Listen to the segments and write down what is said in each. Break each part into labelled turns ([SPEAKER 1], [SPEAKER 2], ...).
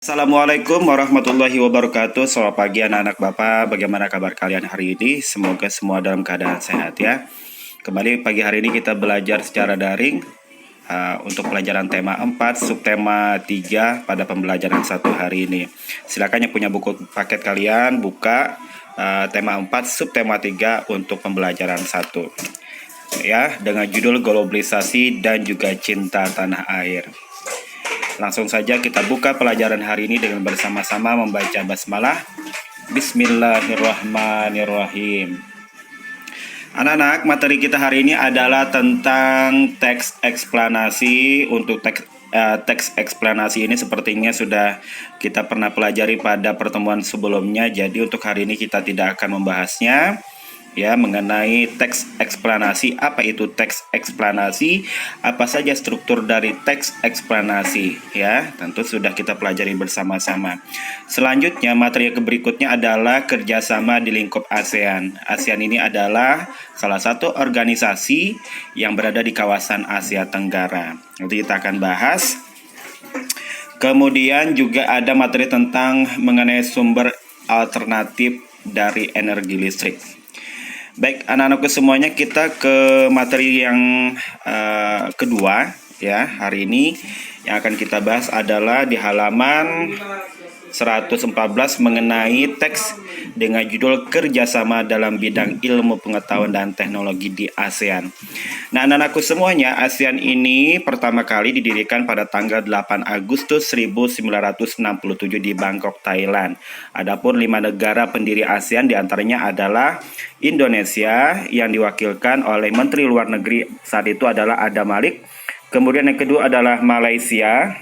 [SPEAKER 1] Assalamualaikum warahmatullahi wabarakatuh. Selamat pagi anak-anak Bapak. Bagaimana kabar kalian hari ini? Semoga semua dalam keadaan sehat ya. Kembali pagi hari ini kita belajar secara daring untuk pelajaran tema 4, subtema 3 pada pembelajaran 1 hari ini. Silakan yang punya buku paket kalian buka tema 4, subtema 3 untuk pembelajaran 1. Ya, dengan judul globalisasi dan juga cinta tanah air. Langsung saja kita buka pelajaran hari ini dengan bersama-sama membaca basmalah. Bismillahirrahmanirrahim. Anak-anak, materi kita hari ini adalah tentang teks eksplanasi. Untuk teks eksplanasi ini sepertinya sudah kita pernah pelajari pada pertemuan sebelumnya. Jadi untuk hari ini kita tidak akan membahasnya. Ya, mengenai teks eksplanasi. Apa itu teks eksplanasi? Apa saja struktur dari teks eksplanasi? Ya, tentu sudah kita pelajari bersama-sama. Selanjutnya, materi berikutnya adalah kerjasama di lingkup ASEAN. ASEAN ini adalah salah satu organisasi yang berada di kawasan Asia Tenggara. Nanti kita akan bahas. Kemudian juga ada materi tentang mengenai sumber alternatif dari energi listrik. Baik, anak-anakku semuanya, kita ke materi yang kedua ya. Hari ini yang akan kita bahas adalah di halaman 114 mengenai teks dengan judul kerjasama dalam bidang ilmu pengetahuan dan teknologi di ASEAN. Nah, anak-anakku semuanya, ASEAN ini pertama kali didirikan pada tanggal 8 Agustus 1967 di Bangkok, Thailand. Adapun 5 negara pendiri ASEAN diantaranya adalah Indonesia yang diwakilkan oleh Menteri Luar Negeri saat itu adalah Adam Malik. Kemudian yang kedua adalah Malaysia.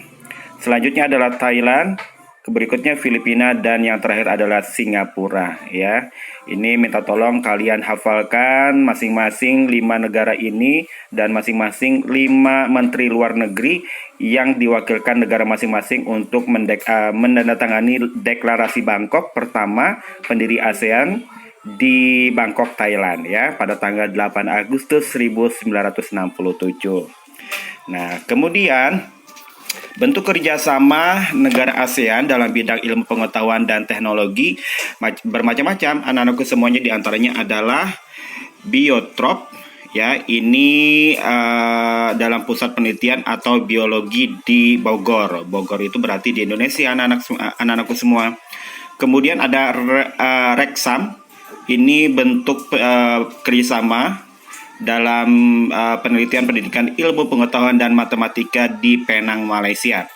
[SPEAKER 1] Selanjutnya adalah Thailand. Berikutnya Filipina, dan yang terakhir adalah Singapura ya. Ini minta tolong kalian hafalkan masing-masing 5 negara ini dan masing-masing 5 menteri luar negeri yang diwakilkan negara masing-masing untuk menandatangani deklarasi Bangkok pertama pendiri ASEAN di Bangkok, Thailand ya, pada tanggal 8 Agustus 1967. Nah, kemudian bentuk kerjasama negara ASEAN dalam bidang ilmu pengetahuan dan teknologi bermacam-macam. Anak-anakku semuanya diantaranya adalah biotrop ya. Ini dalam pusat penelitian atau biologi di Bogor. Bogor itu berarti di Indonesia, anak-anakku semua. Kemudian ada Reksam. Ini bentuk kerjasama dalam penelitian pendidikan ilmu pengetahuan dan matematika di Penang, Malaysia.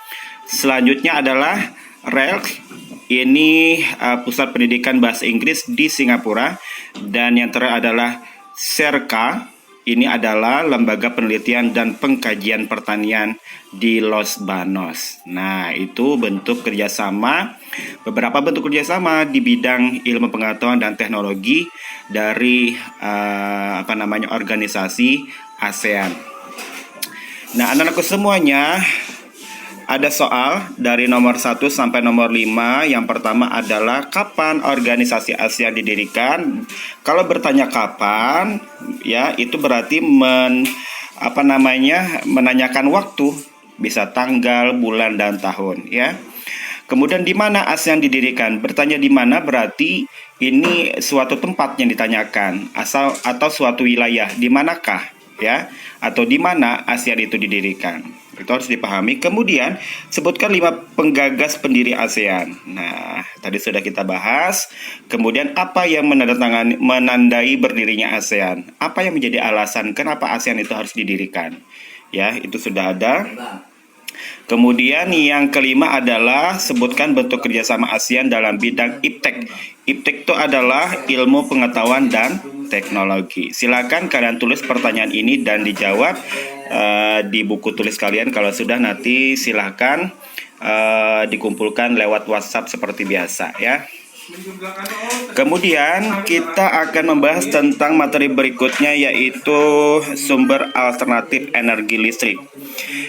[SPEAKER 1] Selanjutnya adalah RELC. Ini pusat pendidikan bahasa Inggris di Singapura. Dan yang terakhir adalah SERCA. Ini adalah lembaga penelitian dan pengkajian pertanian di Los Banos. Nah, itu bentuk kerjasama, beberapa bentuk kerjasama di bidang ilmu pengetahuan dan teknologi dari organisasi ASEAN. Nah, anak-anakku semuanya, ada soal dari nomor 1 sampai nomor 5. Yang pertama adalah kapan organisasi ASEAN didirikan? Kalau bertanya kapan, ya itu berarti menanyakan waktu, bisa tanggal, bulan, dan tahun, ya. Kemudian di mana ASEAN didirikan? Bertanya di mana berarti ini suatu tempat yang ditanyakan, atau suatu wilayah, di manakah, ya, atau di mana ASEAN itu didirikan. Itu harus dipahami. Kemudian sebutkan 5 penggagas pendiri ASEAN. Nah, tadi sudah kita bahas. Kemudian apa yang menandai berdirinya ASEAN? Apa yang menjadi alasan kenapa ASEAN itu harus didirikan? Ya, itu sudah ada. Kemudian yang kelima adalah sebutkan bentuk kerjasama ASEAN dalam bidang IPTEK. IPTEK itu adalah ilmu pengetahuan dan teknologi. Silakan kalian tulis pertanyaan ini dan dijawab di buku tulis kalian. Kalau sudah, nanti silakan dikumpulkan lewat WhatsApp seperti biasa ya. Kemudian kita akan membahas tentang materi berikutnya, yaitu sumber alternatif energi listrik.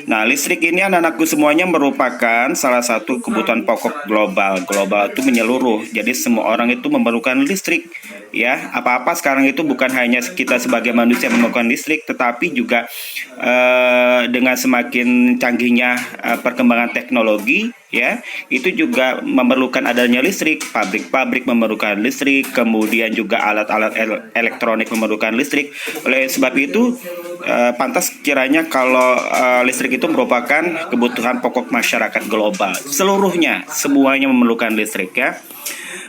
[SPEAKER 1] Nah, listrik ini anak-anakku semuanya merupakan salah satu kebutuhan pokok global. Global itu menyeluruh, jadi semua orang itu memerlukan listrik. Ya, apa-apa sekarang itu bukan hanya kita sebagai manusia memerlukan listrik, tetapi juga dengan semakin canggihnya perkembangan teknologi, ya, itu juga memerlukan adanya listrik, pabrik-pabrik memerlukan listrik, kemudian juga alat-alat elektronik memerlukan listrik. Oleh sebab itu, pantas kiranya kalau listrik itu merupakan kebutuhan pokok masyarakat global. Seluruhnya, semuanya memerlukan listrik ya.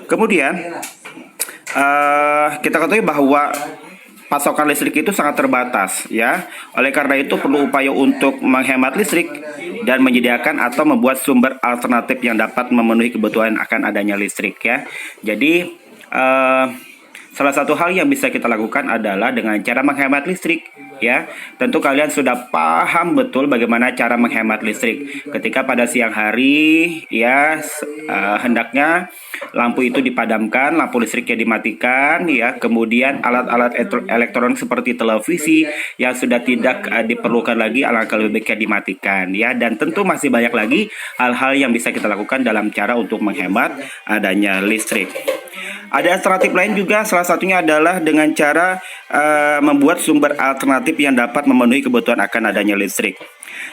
[SPEAKER 1] Kemudian, kita ketahui bahwa pasokan listrik itu sangat terbatas ya. Oleh karena itu perlu upaya untuk menghemat listrik dan menyediakan atau membuat sumber alternatif yang dapat memenuhi kebutuhan akan adanya listrik ya. Jadi salah satu hal yang bisa kita lakukan adalah dengan cara menghemat listrik ya. Tentu kalian sudah paham betul bagaimana cara menghemat listrik. Ketika pada siang hari ya hendaknya lampu itu dipadamkan, lampu listriknya dimatikan ya. Kemudian alat-alat elektronik seperti televisi yang sudah tidak diperlukan lagi alangkah lebih baiknya dimatikan ya. Dan tentu masih banyak lagi hal-hal yang bisa kita lakukan dalam cara untuk menghemat adanya listrik. Ada alternatif lain juga, salah satunya adalah dengan cara membuat sumber alternatif yang dapat memenuhi kebutuhan akan adanya listrik.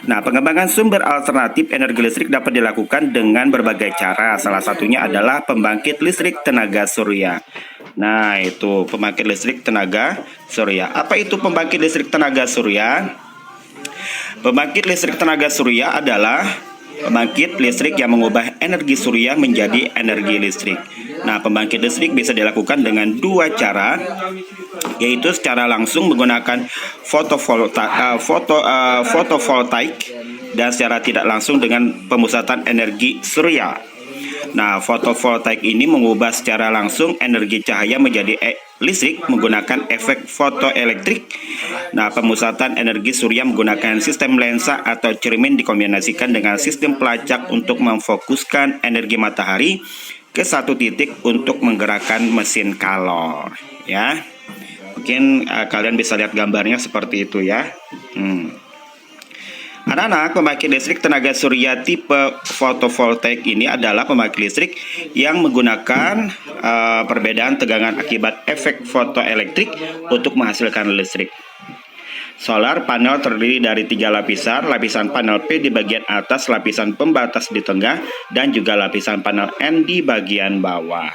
[SPEAKER 1] Nah, pengembangan sumber alternatif energi listrik dapat dilakukan dengan berbagai cara. Salah satunya adalah pembangkit listrik tenaga surya. Nah, itu pembangkit listrik tenaga surya. Apa itu pembangkit listrik tenaga surya? Pembangkit listrik tenaga surya adalah pembangkit listrik yang mengubah energi surya menjadi energi listrik. Nah, pembangkit listrik bisa dilakukan dengan dua cara, yaitu secara langsung menggunakan fotovoltaik dan secara tidak langsung dengan pemusatan energi surya. Nah, fotovoltaik ini mengubah secara langsung energi cahaya menjadi listrik menggunakan efek fotoelektrik. Nah, pemusatan energi surya menggunakan sistem lensa atau cermin dikombinasikan dengan sistem pelacak untuk memfokuskan energi matahari ke satu titik untuk menggerakkan mesin kalor. Ya, mungkin kalian bisa lihat gambarnya seperti itu ya. Anak-anak, pembangkit listrik tenaga surya tipe fotovoltaik ini adalah pembangkit listrik yang menggunakan perbedaan tegangan akibat efek fotoelektrik untuk menghasilkan listrik. Solar panel terdiri dari 3 lapisan, lapisan panel P di bagian atas, lapisan pembatas di tengah, dan juga lapisan panel N di bagian bawah.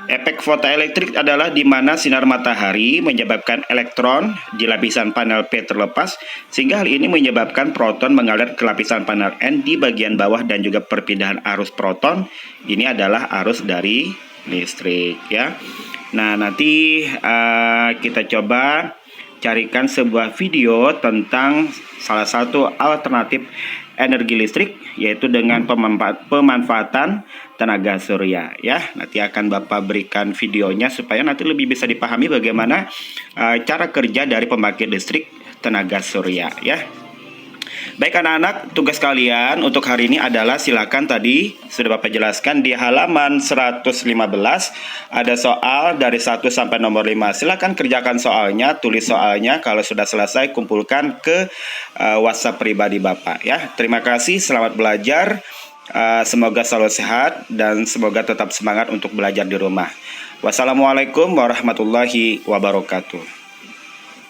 [SPEAKER 1] Efek fotoelektrik adalah di mana sinar matahari menyebabkan elektron di lapisan panel P terlepas, sehingga hal ini menyebabkan proton mengalir ke lapisan panel N di bagian bawah dan juga perpindahan arus proton. Ini adalah arus dari listrik ya. Nah, nanti kita coba carikan sebuah video tentang salah satu alternatif energi listrik, yaitu dengan pemanfaatan tenaga surya ya. Nanti akan Bapak berikan videonya supaya nanti lebih bisa dipahami bagaimana cara kerja dari pembangkit listrik tenaga surya ya. Baik anak-anak, tugas kalian untuk hari ini adalah silakan tadi sudah Bapak jelaskan di halaman 115 ada soal dari 1 sampai nomor 5. Silakan kerjakan soalnya, tulis soalnya. Kalau sudah selesai kumpulkan ke WhatsApp pribadi Bapak ya. Terima kasih, selamat belajar. Semoga selalu sehat dan semoga tetap semangat untuk belajar di rumah. Wassalamualaikum warahmatullahi wabarakatuh.